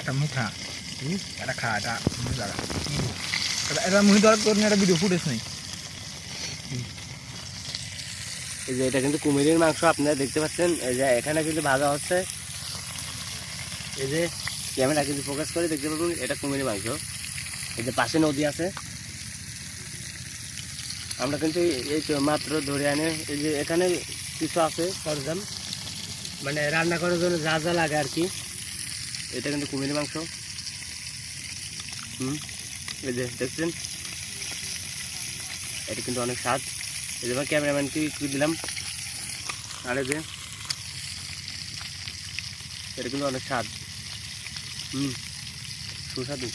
একটা মুখা এটা খা এটা জায়গা এটা মুহি ধর তোর একটা ভিডিও ফুটেজ নেই। এই যে এটা কিন্তু কুমিরের মাংস আপনারা দেখতে পাচ্ছেন। এই যে এখানে কিন্তু ভাজা হচ্ছে, এই যে ক্যামেরা কিন্তু ফোকাস করে দেখতে পাবেন এটা কুমিরের মাংস। এই যে পাশে নদী আছে, আমরা কিন্তু এই তো মাত্র ধরে আনে। এই যে এখানে কিছু আছে সরঞ্জাম, মানে রান্না করার জন্য যা যা লাগে আর কি। এটা কিন্তু কুমিরের মাংস। এই যে দেখছেন এটা কিন্তু অনেক স্বাদ। এই যে ক্যামেরাম্যানকে একটু দিলাম। আর এই যে এটা কিন্তু অনেক স্বাদ, সুস্বাদু।